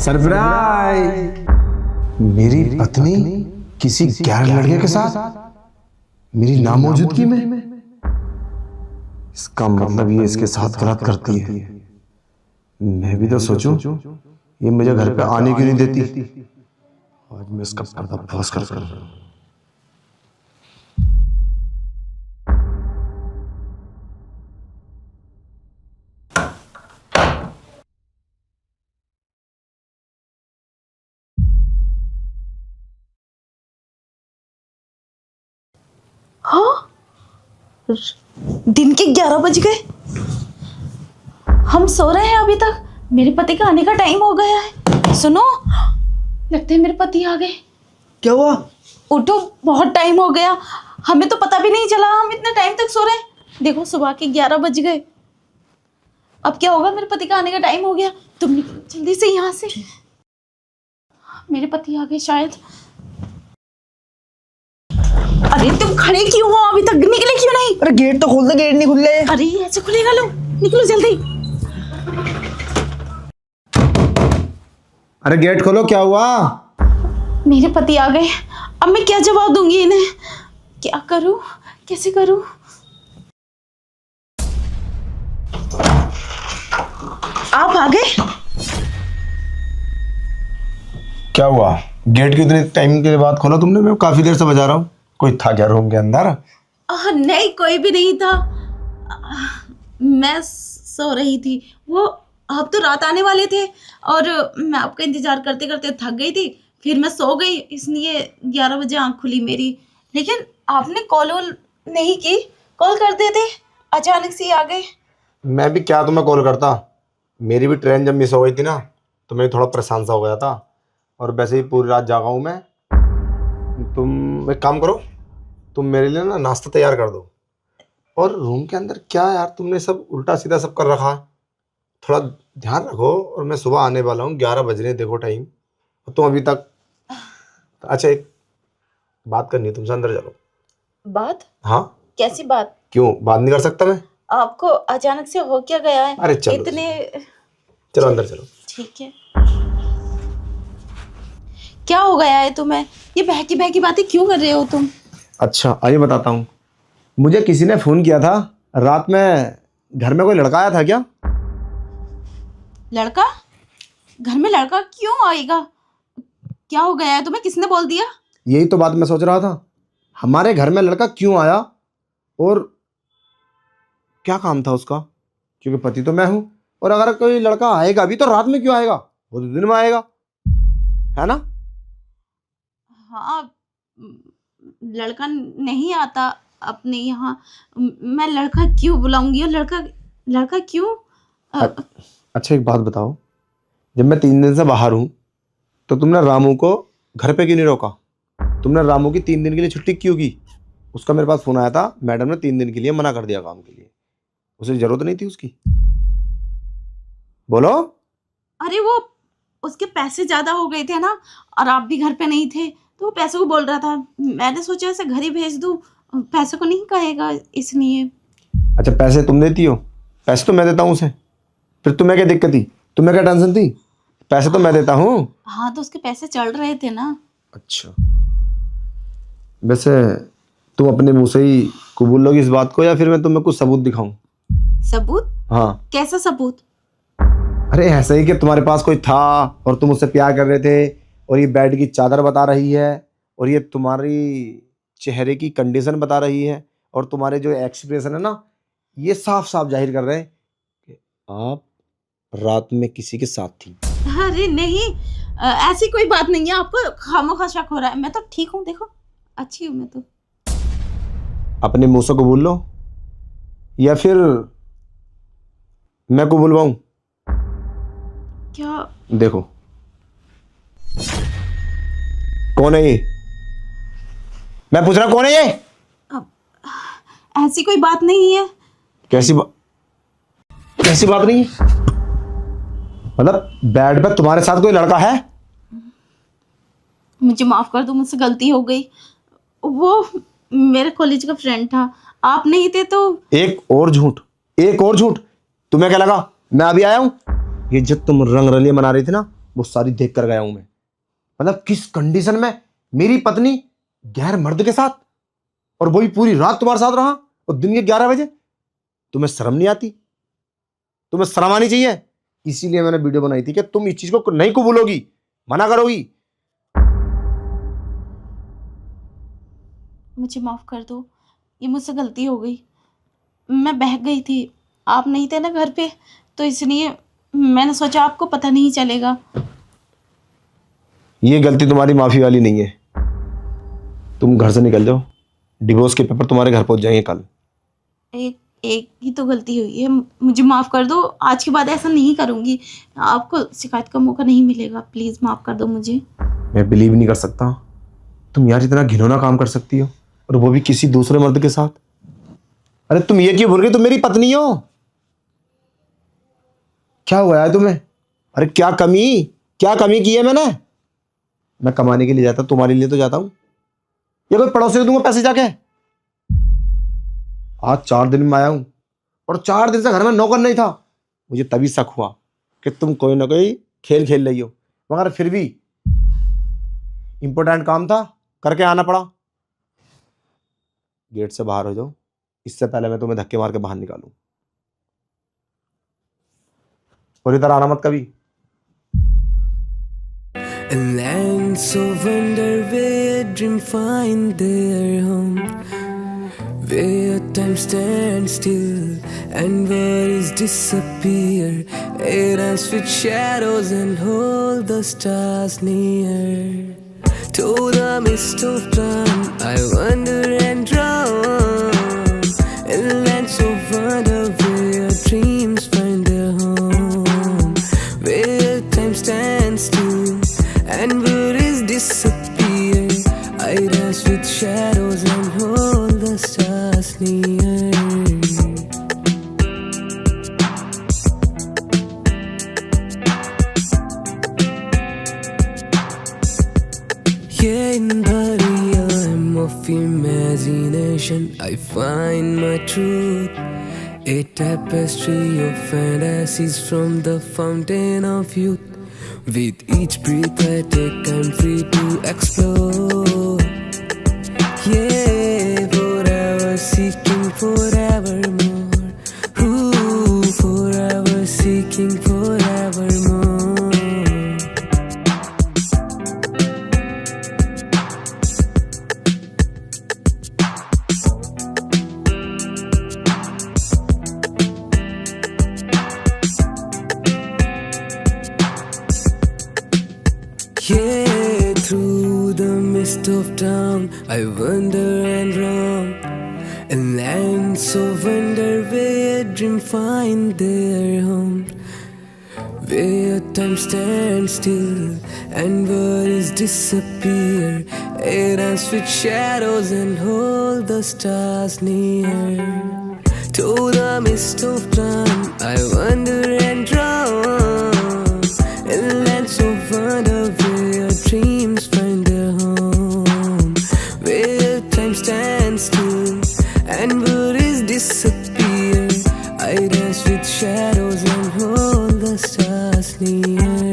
Surprise! मेरी पत्नी किसी गैर लड़के के साथ मेरी नामौजूदगी में। इसका मतलब ये इसके साथ गलत करती है। मैं भी तो सोचूं ये मुझे घर पे आने क्यों नहीं देती। आज मैं इसका पर्दाफाश कर हाँ, दिन के 11 बज गए। हम सो रहे हैं अभी तक। मेरे पति का आने का टाइम हो गया है। सुनो, लगता है मेरे पति आ गए। क्या हुआ? उठो, बहुत टाइम हो गया। हमें तो पता भी नहीं चला हम इतने टाइम तक सो रहे हैं। देखो, सुबह के 11 बज गए। अब क्या होगा? मेरे पति का आने का टाइम हो गया। तुम निकलो जल्दी से यहाँ से। मेरे पति आ गए शायद। अरे तुम खड़े क्यों हो? अभी तक निकले क्यों नहीं? अरे गेट तो खोल दे, गेट नहीं खुल रहे। अरे ऐसे खुलेगा? लो निकलो जल्दी। अरे गेट खोलो, क्या हुआ? मेरे पति आ गए। अब मैं क्या जवाब दूंगी इन्हें? क्या करूं? कैसे करूं? आप आ गए? क्या हुआ? गेट कितने टाइम के बाद खोला तुमने? मैं काफी देर से बजा रहा हूँ। कोई था क्या रूम के अंदर? नहीं, कोई भी नहीं था। मैं सो रही थी। वो आप तो रात आने वाले थे और मैं आपका इंतजार करते करते थक गई थी। फिर मैं सो गई, इसलिए 11 बजे आँख खुली मेरी। लेकिन आपने कॉल नहीं की। कॉल कर देते, अचानक से आ गए। मैं भी क्या तुम्हें कॉल करता। मेरी भी ट्रेन जब मिस हो गई थी ना, तो मैं थोड़ा परेशान सा हो गया था। और वैसे ही पूरी रात जागा हूँ मैं। तुम एक काम करो, तुम मेरे लिए ना नाश्ता तैयार कर दो। और रूम के अंदर क्या यार, तुमने सब उल्टा सीधा सब कर रखा। थोड़ा ध्यान रखो। और मैं सुबह आने वाला हूँ, 11 बज रहे हैं, देखो टाइम। और तुम अभी तक। अच्छा, एक बात करनी है तुमसे, अंदर चलो। बात? हाँ। कैसी बात? क्यों बात नहीं कर सकता मैं? आपको अचानक से हो क्या गया है? अरे चलो, चलो अंदर चलो। ठीक है। क्या हो गया है तुम्हें? ये बहकी बहकी बातें क्यों कर रहे हो तुम? अच्छा आइए बताता हूँ। मुझे किसी ने फ़ोन किया था रात में। घर में कोई लड़का आया था क्या? लड़का? घर में लड़का क्यों आएगा? क्या हो गया है तुम्हें? किसने बोल दिया? यही तो बात मैं सोच रहा था। हमारे घर में लड़का क्यों आया और क्या काम था उसका? क्योंकि पति तो मैं हूँ। और अगर कोई लड़का आएगा भी तो रात में क्यों आएगा? वो तो दिन में आएगा, है ना? हाँ, लड़का नहीं आता अपने यहाँ। मैं लड़का क्यों बुलाऊंगी? और लड़का क्यों? अच्छा एक बात बताओ, जब मैं 3 दिन से बाहर हूँ तो तुमने रामू को घर पे क्यों नहीं रोका? तुमने रामू की 3 दिन के लिए छुट्टी क्यों की? उसका मेरे पास फ़ोन आया था, मैडम ने 3 दिन के लिए मना कर दिया काम के लिए। उसे ज़रूरत नहीं थी उसकी। बोलो। अरे वो उसके पैसे ज्यादा हो गए थे ना, और आप भी घर पे नहीं थे, तो वो पैसे को बोल रहा था। मैंने सोचा ऐसे घर ही भेज दूं, पैसे को नहीं कहेगा इसलिए। अच्छा पैसे तुम देती हो? पैसे तो मैं देता हूँ उसे। फिर तुम्हें क्या दिक्कत थी? तुम्हें क्या टेंशन थी? पैसे तो मैं देता हूँ। हाँ, तो उसके पैसे चल रहे थे ना। अच्छा, वैसे तुम अपने मुंह से ही कबूल लोगी इस बात को, या फिर मैं तुम्हें कुछ सबूत दिखाऊं? सबूत? हाँ। कैसा सबूत? अरे ऐसा ही कि तुम्हारे पास कोई था और तुम उससे प्यार कर रहे थे, और ये बेड की चादर बता रही है, और ये तुम्हारी चेहरे की कंडीशन बता रही है, और तुम्हारे जो एक्सप्रेशन है ना, ये साफ साफ जाहिर कर रहे हैं कि आप रात में किसी के साथ थी। अरे नहीं, ऐसी कोई बात नहीं है। आपको खामोखा शक हो रहा है। मैं तो ठीक हूँ, देखो अच्छी हूँ मैं तो। अपने मुंह से कबूल लो, या फिर मैं कबूलवाऊं? क्या? देखो कौन है ये? मैं पूछ रहा हूं कौन है ये? ऐसी कोई बात नहीं है। कैसी बात नहीं है? मतलब बेड पे तुम्हारे साथ कोई लड़का है? मुझे माफ कर दो, मुझसे गलती हो गई। वो मेरे कॉलेज का फ्रेंड था, आप नहीं थे तो। एक और झूठ। तुम्हें क्या लगा मैं अभी आया हूं? ये जब तुम रंग रलियां मना रही थी ना, वो सारी देख कर गया हूं मैं। मतलब किस कंडीशन में मेरी पत्नी गैर मर्द के साथ, और वही पूरी रात तुम्हारे साथ रहा, और दिन के 11 बजे। तुम्हें शर्म नहीं आती? तुम्हें शर्म आनी चाहिए। इसीलिए मैंने वीडियो बनाई थी कि तुम इस चीज को नहीं कबूलोगी, मना करोगी। मुझे माफ़ कर दो, ये मुझसे गलती हो गई। मैं बहक गई थी, आप नहीं थे ना घर पे, तो इसलिए मैंने सोचा आपको पता नहीं चलेगा। ये गलती तुम्हारी माफी वाली नहीं है। तुम घर से निकल जाओ, डिवोर्स के पेपर तुम्हारे घर पहुंच जाएंगे कल। एक ही तो गलती हुई है, मुझे माफ़ कर दो। आज के बाद ऐसा नहीं करूँगी, आपको शिकायत का मौका नहीं मिलेगा। प्लीज़ माफ़ कर दो मुझे। मैं बिलीव नहीं कर सकता तुम यार इतना घिनौना काम कर सकती हो, और वो भी किसी दूसरे मर्द के साथ। अरे तुम ये क्यों भूल गई, तुम मेरी पत्नी हो। क्या हुआ है तुम्हें? अरे क्या कमी की है मैंने? मैं कमाने के लिए जाता, तुम्हारे लिए तो जाता हूं, या कोई पड़ोसी को दूंगा पैसे जाके? आज 4 दिन में आया हूं, और 4 दिन से घर में नौकर नहीं था। मुझे तभी शक हुआ कि तुम कोई ना कोई खेल खेल रही हो, मगर फिर भी इंपॉर्टेंट काम था, करके आना पड़ा। गेट से बाहर हो जाओ, इससे पहले मैं तुम्हें धक्के मार के बाहर निकालूं। और इधर आना मत कभी। A land so wonder where dream find their home, where time stands still and worries disappear, air dance with shadows and hold the stars near. To the mist of time I wander and drown, in land so wonder where dreams find their home, where time stands still and worries disappear, I dance with shadows and hold the stars near. Yeah, in the realm of imagination I find my truth, a tapestry of fantasies from the fountain of youth. With each breath I take, I'm free to explore. Yeah, forever seeking forevermore. Ooh, forever seeking forevermore. Yeah, through the mist of town I wander and roam, a land so wonder where dream find their home, where time stands still and worries disappear, air dance with shadows and hold the stars near. To the mist of time I wander and drown, a land so wonder where dreams find their home, where time stands still and worries disappear, I dance with shadows and hold the stars near.